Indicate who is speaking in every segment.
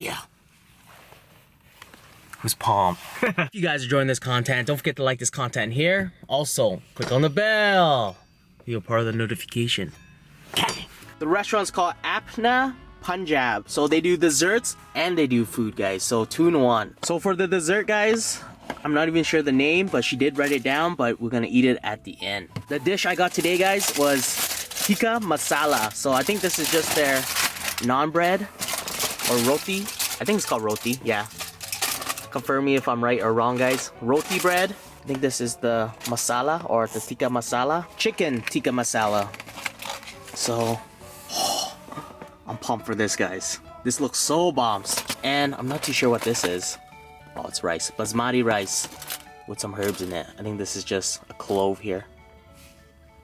Speaker 1: Yeah. Who's palm? If you guys are enjoying this content, don't forget to like this content here. Also, click on the bell. Be a part of the notification. Okay. The restaurant's called Apna Punjab. So they do desserts and they do food, guys. So 2 in 1. So for the dessert, guys, I'm not even sure the name, but she did write it down, but we're gonna eat it at the end. The dish I got today, guys, was Tikka Masala. So I think this is just their naan bread or roti. I think it's called roti, yeah. Confirm me if I'm right or wrong, guys. Roti bread. I think this is the masala or the tikka masala. Chicken tikka masala. So, I'm pumped for this, guys. This looks so bombs. And I'm not too sure what this is. Oh, it's rice. Basmati rice with some herbs in it. I think this is just a clove here.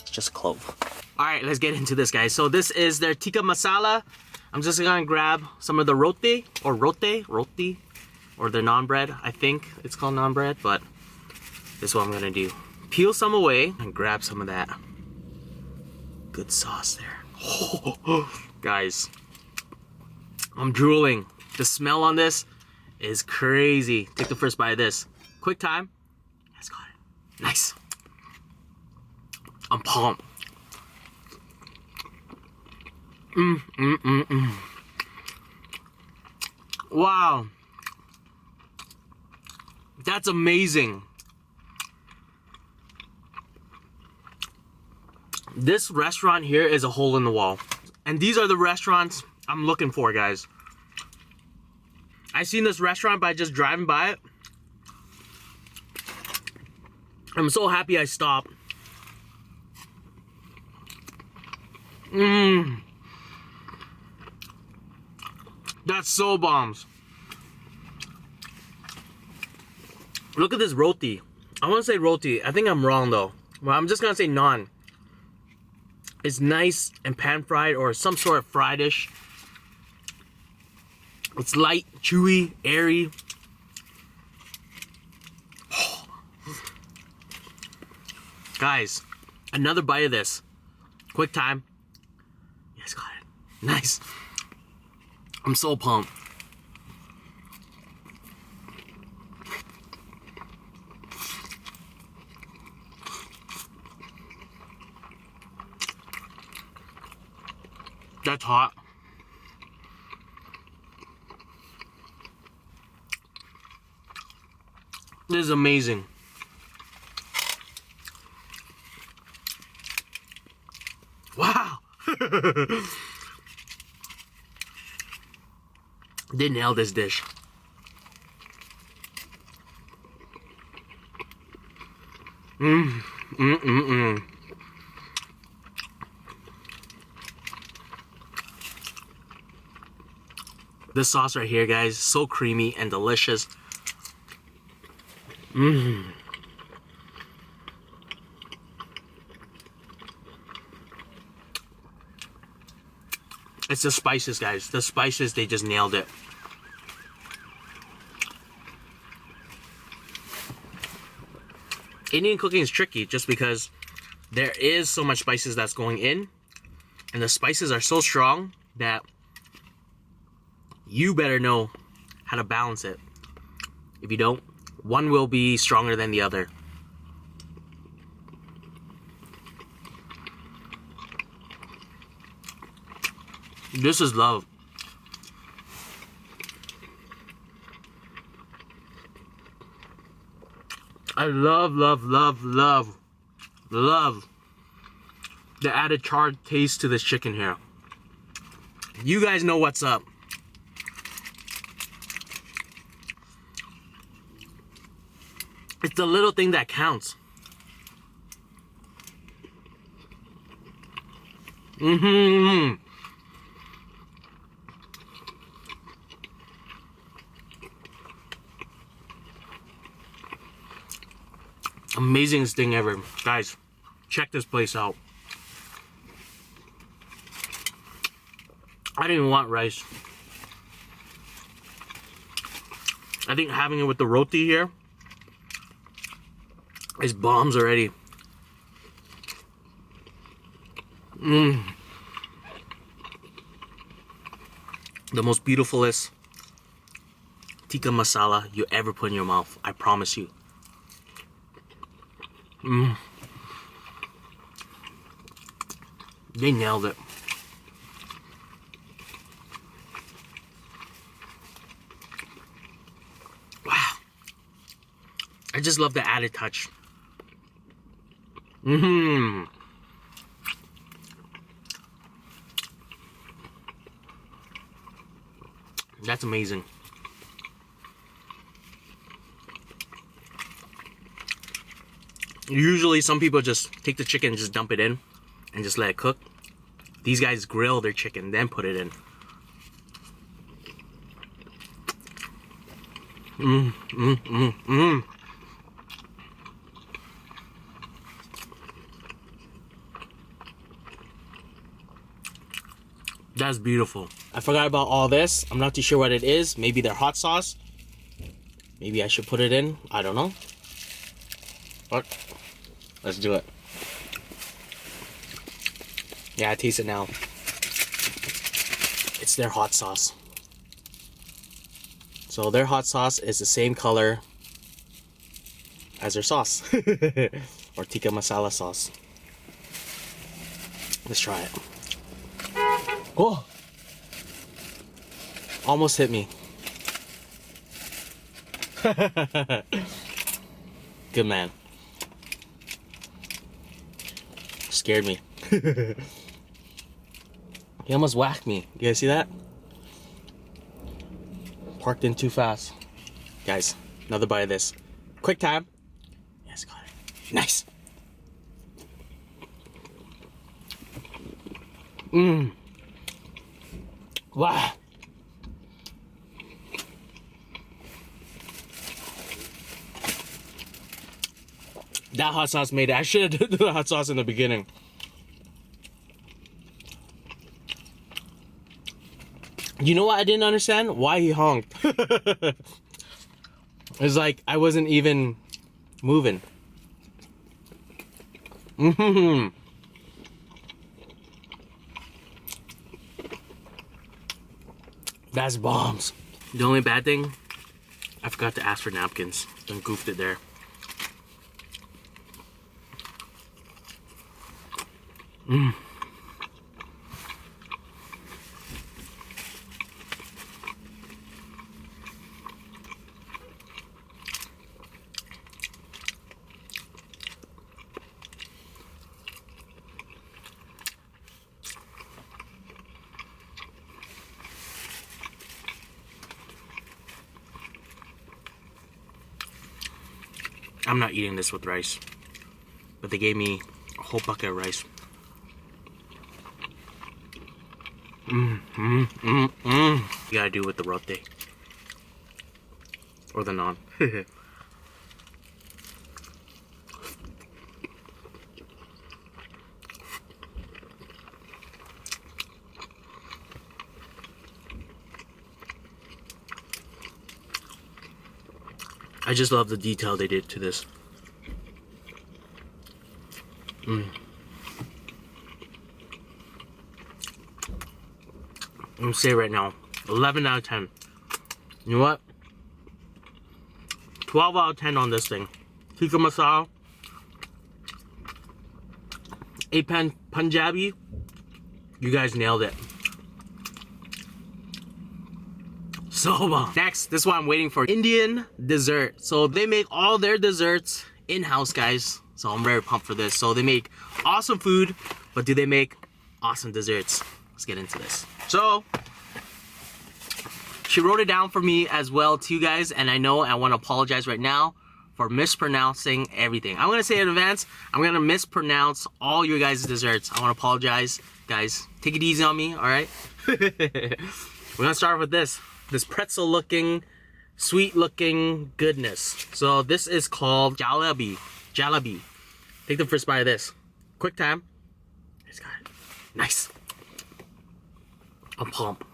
Speaker 1: It's just a clove. Alright, let's get into this, guys. So this is their tikka masala. I'm just gonna grab some of the roti or roti, or the naan bread. I think it's called naan bread, but this is what I'm gonna do. Peel some away and grab some of that good sauce there. Guys, I'm drooling. The smell on this is crazy. Take the first bite of this. Quick time. Yes, got it. Nice. I'm pumped. Wow. That's amazing. This restaurant here is a hole in the wall. And these are the restaurants I'm looking for, guys. I seen this restaurant by just driving by it. I'm so happy I stopped. That's so bombs. Look at this roti. I want to say roti. I think I'm wrong though. Well, I'm just gonna say naan. It's nice and pan fried or some sort of fried dish. It's light, chewy, airy. Guys, another bite of this. Quick time. Yes, got it. Nice. I'm so pumped. That's hot. This is amazing. Wow. They nailed this dish. This sauce right here, guys, so creamy and delicious. It's the spices, guys. The spices, they just nailed it. Indian cooking is tricky just because there is so much spices that's going in, and the spices are so strong that you better know how to balance it. If you don't, one will be stronger than the other. This is love. I love the added charred taste to this chicken here. You guys know what's up. It's the little thing that counts. Amazingest thing ever. Guys, check this place out. I didn't even want rice. I think having it with the roti here is bombs already. The most beautifulest tikka masala you ever put in your mouth. I promise you. They nailed it. Wow. I just love the added touch. That's amazing. Usually some people just take the chicken and just dump it in and just let it cook. These guys grill their chicken, then put it in. That's beautiful. I forgot about all this. I'm not too sure what it is. Maybe their hot sauce. Maybe I should put it in. I don't know. But let's do it. Yeah, I taste it now. It's their hot sauce. So their hot sauce is the same color as their sauce. Or tikka masala sauce. Let's try it. Oh! Almost hit me. Good man. Scared me. He almost whacked me. You guys see that? Parked in too fast. Guys, another bite of this. Quick time. Yes, got it. Nice. Wow. That hot sauce made it. I should have done the hot sauce in the beginning. You know what I didn't understand? Why he honked. It's like I wasn't even moving. That's bombs. The only bad thing, I forgot to ask for napkins and goofed it there. I'm not eating this with rice, but they gave me a whole bucket of rice. You gotta do with the roti or the naan. I just love the detail they did to this. I'm gonna say right now, 11 out of 10. You know what? 12 out of 10 on this thing. Tikka masala. 8-pan Punjabi. You guys nailed it. So next, this is what I'm waiting for. Indian dessert. So they make all their desserts in-house, guys. So I'm very pumped for this. So they make awesome food, but do they make awesome desserts? Let's get into this. So she wrote it down for me as well to you guys, and I know I want to apologize right now for mispronouncing everything. I'm gonna say in advance, I'm gonna mispronounce all your guys' desserts. I want to apologize, guys. Take it easy on me, all right? We're gonna start with this pretzel looking, sweet looking goodness. So this is called Jalebi. Take the first bite of this. Quick time. It's got it. Nice. I'm pumped.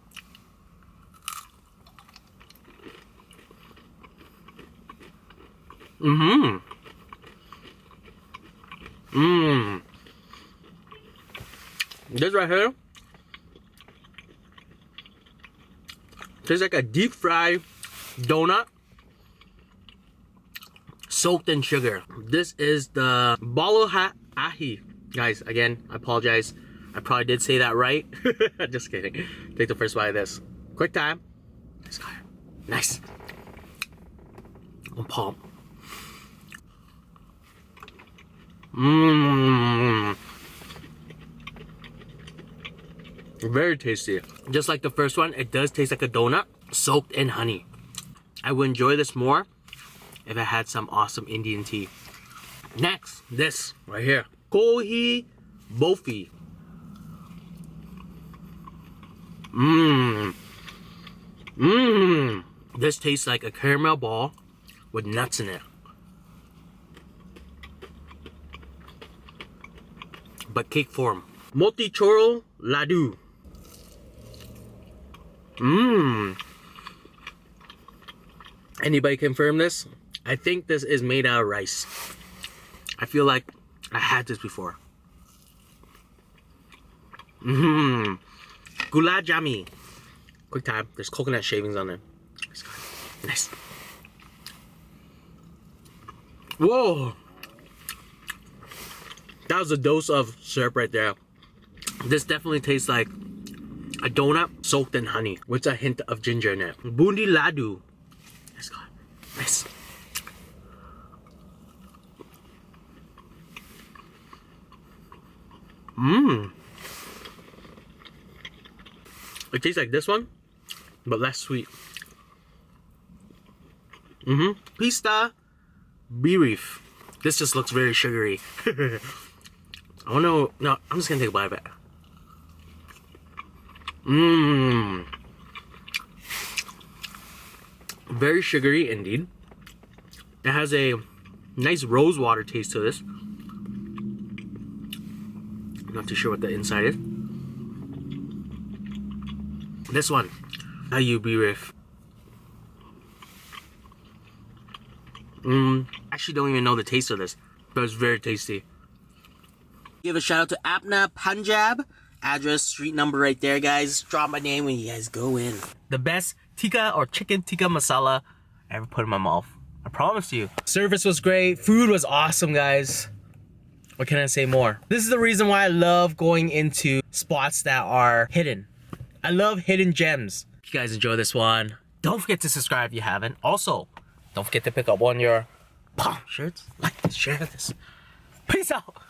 Speaker 1: This right here tastes like a deep fried donut soaked in sugar. This is the balo ahi. Guys, again, I apologize. I probably did say that right. Just kidding. Take the first bite of this. Quick time. Let's go. Nice. One palm. Mmm. Very tasty. Just like the first one, it does taste like a donut soaked in honey. I would enjoy this more if I had some awesome Indian tea. Next, this right here. Kohi Bofi. Mmm. Mmm. This tastes like a caramel ball with nuts in it. But cake form. Motichoro Ladu. Mmm. Anybody confirm this? I think this is made out of rice. I feel like I had this before. Mmm. Gulab Jami. Quick time. There's coconut shavings on there. Nice. Whoa. That was a dose of syrup right there. This definitely tastes like a donut soaked in honey with a hint of ginger in it. Bundi Ladu. Let's go. Nice. Mmm. It tastes like this one, but less sweet. Pista Beef. This just looks very sugary. I don't know. No, I'm just gonna take a bite of it. Mmm. Very sugary indeed. It has a nice rose water taste to this. Not too sure what the inside is. This one, Ayu Beef. Actually don't even know the taste of this, but it's very tasty. Give a shout out to Apna Punjab. Address, street number right there, guys. Drop my name when you guys go in. The best tikka or chicken tikka masala I ever put in my mouth. I promise you. Service was great. Food was awesome, guys. What can I say more? This is the reason why I love going into spots that are hidden. I love hidden gems. If you guys enjoy this one, don't forget to subscribe if you haven't. Also, don't forget to pick up one of your shirts. Like this, share this. Peace out.